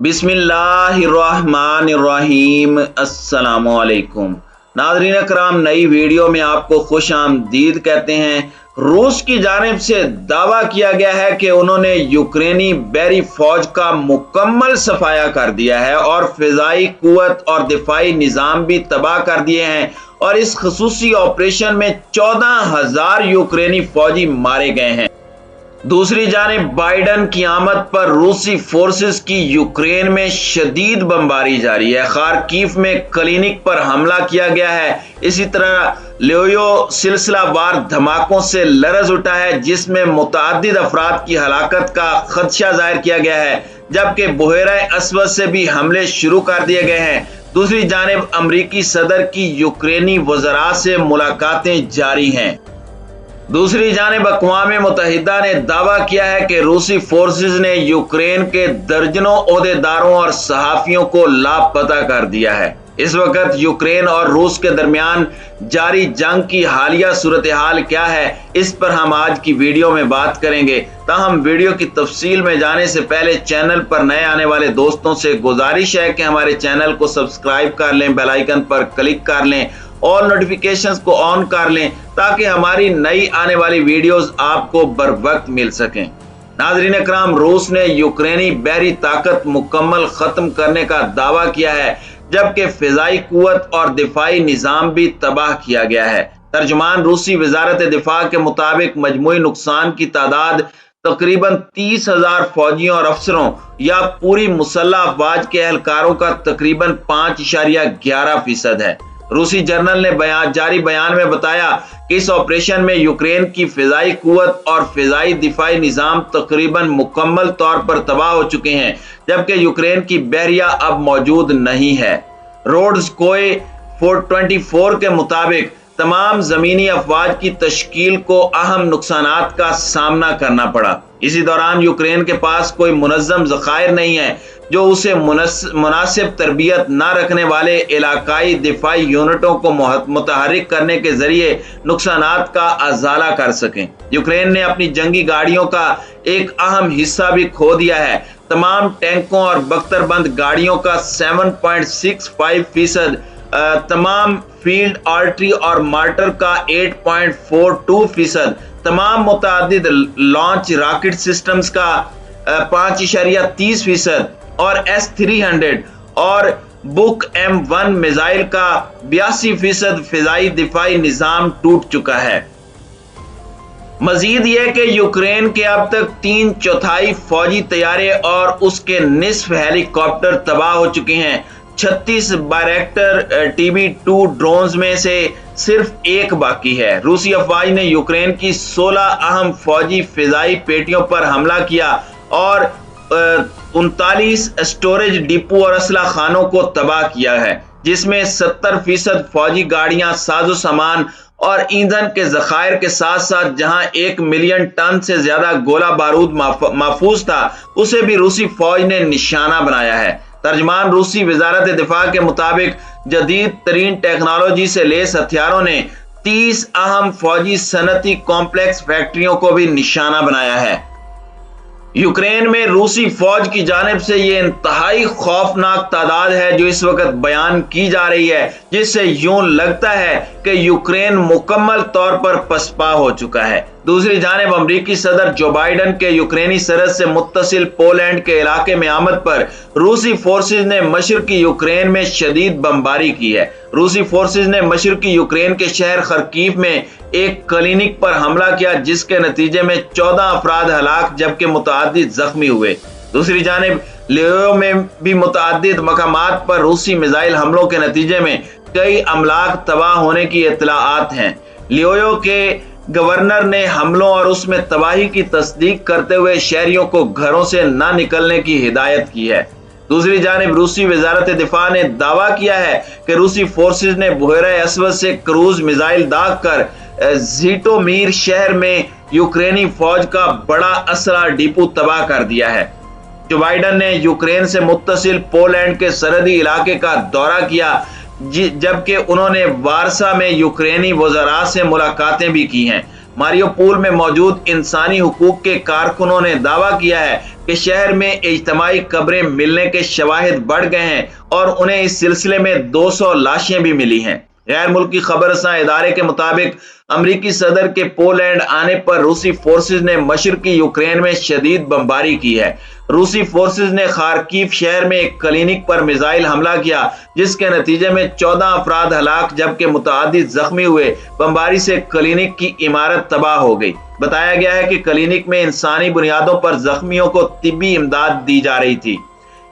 बिस्मिल्लाहिर्रहमानिर्रहीम। अस्सलामुअलैकुम नाज़रीन अकराम, नई वीडियो में आपको खुश आमदीद कहते हैं। रूस की जानिब से दावा किया गया है कि उन्होंने यूक्रेनी बहरी फौज का मुकम्मल सफाया कर दिया है और फिजाई कुव्वत और दिफाई निज़ाम भी तबाह कर दिए हैं और इस खसूसी ऑपरेशन में 14,000 यूक्रेनी फौजी मारे गए हैं। दूसरी जानिब बाइडन की आमद पर रूसी फोर्सेस की यूक्रेन में शदीद बमबारी जारी है। खार्किव में क्लिनिक पर हमला किया गया है। इसी तरह लियोयो सिलसिलावार धमाकों से लरज उठा है जिसमें मुतअद्दिद अफराद की हलाकत का खदशा जाहिर किया गया है, जबकि बुहेरा अस्वद से भी हमले शुरू कर दिए गए हैं। दूसरी जानिब अमरीकी सदर की यूक्रेनी वज़रा से मुलाकातें जारी हैं। दूसरी जानिब अक़वाम मुत्तहिदा ने दावा किया है कि रूसी फोर्सेस ने यूक्रेन के दर्जनों ओहदेदारों और सहाफ़ियों को लापता कर दिया है। इस वक्त यूक्रेन और रूस के दरमियान जारी जंग की हालिया सूरत हाल क्या है, इस पर हम आज की वीडियो में बात करेंगे। ताहम वीडियो की तफसील में जाने से पहले चैनल पर नए आने वाले दोस्तों से गुजारिश है कि हमारे चैनल को सब्सक्राइब कर लें, बेल आइकन पर क्लिक कर लें, ऑल नोटिफिकेशंस को ऑन कर लें ताकि हमारी नई आने वाली वीडियोस आपको बर वक्त मिल सकें। नाज़रीन अकराम, रूस ने यूक्रेनी बहरी ताकत मुकम्मल खत्म करने का दावा किया है, जबकि फिजाई कुव्वत और दिफाई निज़ाम भी तबाह किया गया है। तर्जुमान रूसी वजारत दिफा के मुताबिक मजमूई नुकसान की तादाद तकरीबन 30,000 फौजियों और अफसरों या पूरी मुसल्लह अफवाज के एहलकारों का तकरीबन 5.11% है। रूसी जर्नल ने जारी बयान में बताया कि इस ऑपरेशन में यूक्रेन की फिजाई कुव्वत और फिजाई दिफाई निज़ाम तकरीबन मुकम्मल तौर पर तबाह हो चुके हैं, जबकि यूक्रेन की बहरिया अब मौजूद नहीं है। रोड्सकोय 424 के मुताबिक तमाम जमीनी अफवाज की तश्कील को अहम नुकसानात का सामना करना पड़ा। इसी दौरान यूक्रेन के पास कोई मुनज़्ज़म ज़खायर नहीं है जो उसे मुनासिब तरबियत न रखने वाले इलाकाई दिफाई यूनिटों को मुतहरिक करने के जरिए नुकसानात का अजाला कर सकें। यूक्रेन ने अपनी जंगी गाड़ियों का एक अहम हिस्सा भी खो दिया है। तमाम टैंकों और बख्तरबंद गाड़ियों का 7.65%, तमाम फील्ड आर्टरी और मार्टर का 8.42%, तमाम मुतअद्दिद लॉन्च रॉकेट सिस्टम्स का 5.30% और S-300 और बुक M1 मिसाइल का 82% फिजाई दिफाई निजाम टूट चुका है। मजीद यह कि यूक्रेन के अब तक 3/4 फौजी तैयारे और उसके निस्फ हेलीकॉप्टर तबाह हो चुके हैं। 36 बायरेक्टर TB2 ड्रोन्स में से सिर्फ एक बाकी है। रूसी अफवाज ने यूक्रेन की 16 अहम फौजी फिजाई पेटियों पर हमला किया और 39 स्टोरेज डिपो और असला खानों को तबाह किया है, जिसमें 70% फौजी गाड़ियां, साजो सामान और ईंधन के जखायर के साथ साथ जहां 1 मिलियन टन से ज्यादा गोला बारूद महफूज था, उसे भी रूसी फौज ने निशाना बनाया है। तर्जमान रूसी वजारत दिफा के मुताबिक जदीद तरीन टेक्नोलॉजी से लेस हथियारों ने 30 अहम फौजी सनती कॉम्प्लेक्स फैक्ट्रियों को भी निशाना बनाया है। यूक्रेन में रूसी फौज की जानिब से ये इंतहाई खौफनाक तादाद है जो इस वक्त बयान की जा रही है, जिससे यूं लगता है कि यूक्रेन मुकम्मल तौर पर पसपा हो चुका है। दूसरी जानिब अमरीकी सदर जो बाइडन के यूक्रेनी सरहद से मुत्तसिल पोलैंड के इलाके में आमद पर रूसी फोर्सेज ने मशरकी यूक्रेन में शदीद बमबारी की है। रूसी फोर्सेज ने मशरकी यूक्रेन के शहर खर्कीव में एक क्लिनिक पर हमला किया, जिसके नतीजे में 14 अफराद हलाक जबकि मुतअद्दिद जख्मी हुए। दूसरी जानिब लियोयो में भी मुतअद्दिद मकामात पर रूसी मिसाइल हमलों के नतीजे में कई अमलाक तबाह होने की इत्तलाआत हैं। लियोयो के गवर्नर ने हमलों और उसमें तबाही की तस्दीक करते हुए शहरियों को घरों से न निकलने की हिदायत की है। दूसरी जानिब रूसी वजारत दिफा ने दावा किया है कि रूसी फोर्सेज ने बुहेरा अस्वद से क्रूज मिसाइल दाग कर झिटोमीर शहर में यूक्रेनी फौज का बड़ा असला डिपो तबाह कर दिया है। जो बाइडन ने यूक्रेन से मुत्तसिल पोलैंड के सरहदी इलाके का दौरा किया, जबकि उन्होंने वारसा में यूक्रेनी वज़रा से मुलाकातें भी की हैं। मारियोपोल में मौजूद इंसानी हुकूक के कारकुनों ने दावा किया है कि शहर में इज्तमाई कब्रें मिलने के शवाहिद बढ़ गए हैं और उन्हें इस सिलसिले में 200 लाशें भी मिली हैं। गैर मुल्की खबरसां इदारे के मुताबिक अमरीकी सदर के पोलैंड आने पर रूसी फोर्सेज ने मशरकी यूक्रेन में शदीद बमबारी की है। रूसी फोर्सेज ने खार्किव शहर में एक क्लिनिक पर मिसाइल हमला किया, जिसके नतीजे में 14 अफराद हलाक जबकि मुतअद्दिद जख्मी हुए। बमबारी से क्लिनिक की इमारत तबाह हो गई। बताया गया है कि क्लिनिक में इंसानी बुनियादों पर जख्मियों को तिब्बी इमदाद दी जा रही थी।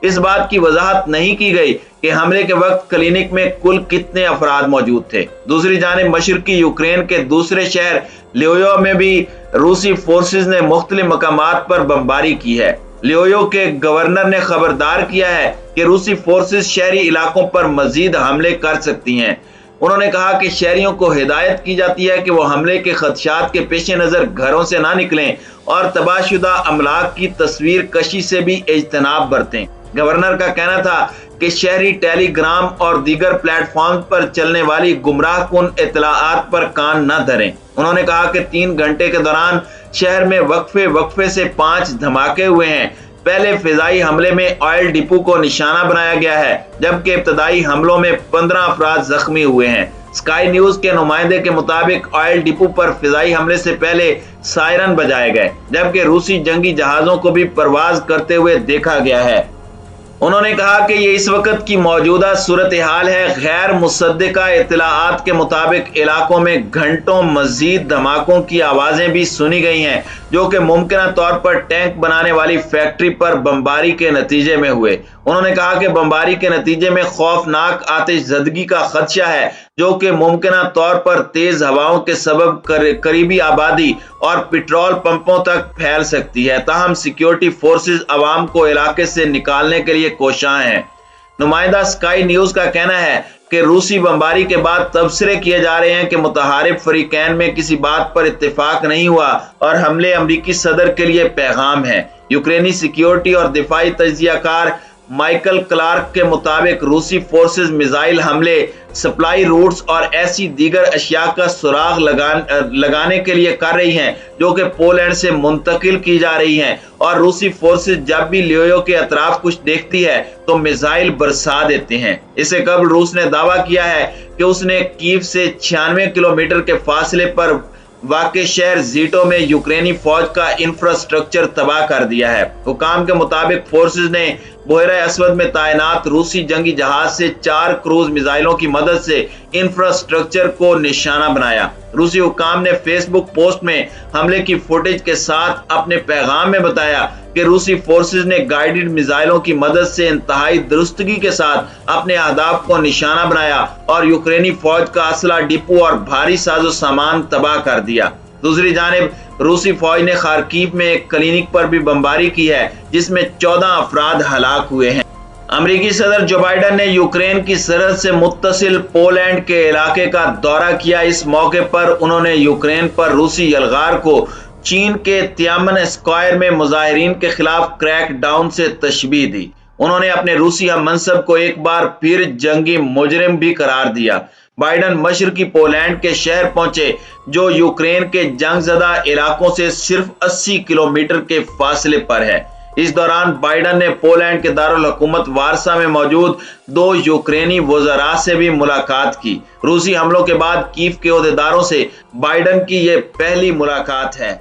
इस बात की वजाहत नहीं की गई कि हमले के वक्त क्लिनिक में कुल कितने अफराद मौजूद थे। दूसरी जानिब मशरकी यूक्रेन के दूसरे शहर लियोयो में भी रूसी फोर्सेज ने मुख्तलिफ मकामात पर बमबारी की है। लियोयो के गवर्नर ने खबरदार किया है कि रूसी फोर्सेज शहरी इलाकों पर मजीद हमले कर सकती हैं। उन्होंने कहा कि शहरियों को हिदायत की जाती है कि वो हमले के खदशात के पेश नज़र घरों से ना निकलें और तबाहशुदा अमलाक की तस्वीर कशी से भी इज्तनाब बरतें। गवर्नर का कहना था कि शहरी टेलीग्राम और दीगर प्लेटफॉर्म पर चलने वाली गुमराह कुन इत्तलाआत पर कान न धरें। उन्होंने कहा कि 3 घंटे के दौरान शहर में वक्फे से 5 धमाके हुए हैं। पहले फिजाई हमले में ऑयल डिपो को निशाना बनाया गया है, जबकि इब्तदाई हमलों में 15 अफराद जख्मी हुए हैं। स्काई न्यूज के नुमाइंदे के मुताबिक ऑयल डिपो पर फिजाई हमले से पहले सायरन बजाए गए, जबकि रूसी जंगी जहाजों को भी परवाज करते हुए देखा गया है। उन्होंने कहा कि ये इस वक्त की मौजूदा सूरत हाल है। गैर मुसद्दिका इत्तलाआत के मुताबिक इलाकों में घंटों मजीद धमाकों की आवाजें भी सुनी गई हैं, जो कि मुमकिन तौर पर टैंक बनाने वाली फैक्ट्री पर बमबारी के नतीजे में हुए। उन्होंने कहा कि बमबारी के नतीजे में खौफनाक आतिशज़दगी का खदशा है, जो कि मुमकिन तौर पर तेज हवाओं के सबब करीबी आबादी और पेट्रोल पंपों तक फैल सकती है। ताहम सिक्योरिटी फोर्सेज अवाम को इलाके से निकालने के लिए कोशां हैं। नुमाइंदा स्काई न्यूज का कहना है कि रूसी बमबारी के बाद तबसरे किए जा रहे हैं कि मुतहारिब फरीकैन में किसी बात पर इत्तेफाक नहीं हुआ और हमले अमरीकी सदर के लिए पैगाम है। यूक्रेनी सिक्योरिटी और दिफाई तज्जियाकार माइकल क्लार्क के मुताबिक रूसी फोर्सेज मिसाइल हमले, सप्लाई रूट्स और ऐसी दीगर अशिया का सुराग लगाने के लिए कर रही हैं, जो कि पोलैंड से मुंतकिल की जा रही हैं। और रूसी फोर्सेज जब भी लियोयो के अतराफ कुछ देखती है तो मिसाइल बरसा देते हैं। इससे कबल रूस ने दावा किया है कि उसने कीव से 96 किलोमीटर के फासले पर वाक़े शहर जीटो में यूक्रेनी फौज का इंफ्रास्ट्रक्चर तबाह कर दिया है। हुकाम के मुताबिक फोर्सेज ने बहरा असवद में तैनात रूसी जंगी जहाज से 4 क्रूज मिसाइलों की मदद से इंफ्रास्ट्रक्चर को निशाना बनाया। रूसी हुकाम ने फेसबुक पोस्ट में हमले की फुटेज के साथ अपने पैगाम में बताया कि रूसी फोर्सेज ने गाइडेड मिसाइलों की मदद से इंतहाई दुरुस्तगी के साथ अपने अहदाफ को निशाना बनाया और यूक्रेनी फौज का असला डिपो और भारी साजो सामान तबाह कर दिया। दूसरी जानिब रूसी फौज ने खार्किव में एक क्लिनिक पर भी बमबारी की है, जिसमें 14 अफराद हलाक हुए हैं। अमरीकी सदर जो बाइडन ने यूक्रेन की सरहद से मुत्तसिल पोलैंड के इलाके का दौरा किया। इस मौके पर उन्होंने यूक्रेन पर रूसी यलगार को चीन के तियानमन स्क्वायर में मुजाहिरीन के खिलाफ क्रैक डाउन से तशबीह दी। उन्होंने अपने रूसी हम मनसब को एक बार फिर जंगी मुजरिम भी करार दिया। बाइडन मशरकी पोलैंड के शहर पहुंचे, जो यूक्रेन के जंगजदा इलाकों से सिर्फ 80 किलोमीटर के फासले पर है। इस दौरान बाइडन ने पोलैंड के दारुल हुकूमत वारसा में मौजूद 2 यूक्रेनी वज़रा से भी मुलाकात की। रूसी हमलों के बाद कीव के ओहदेदारों से बाइडन की यह पहली मुलाकात है।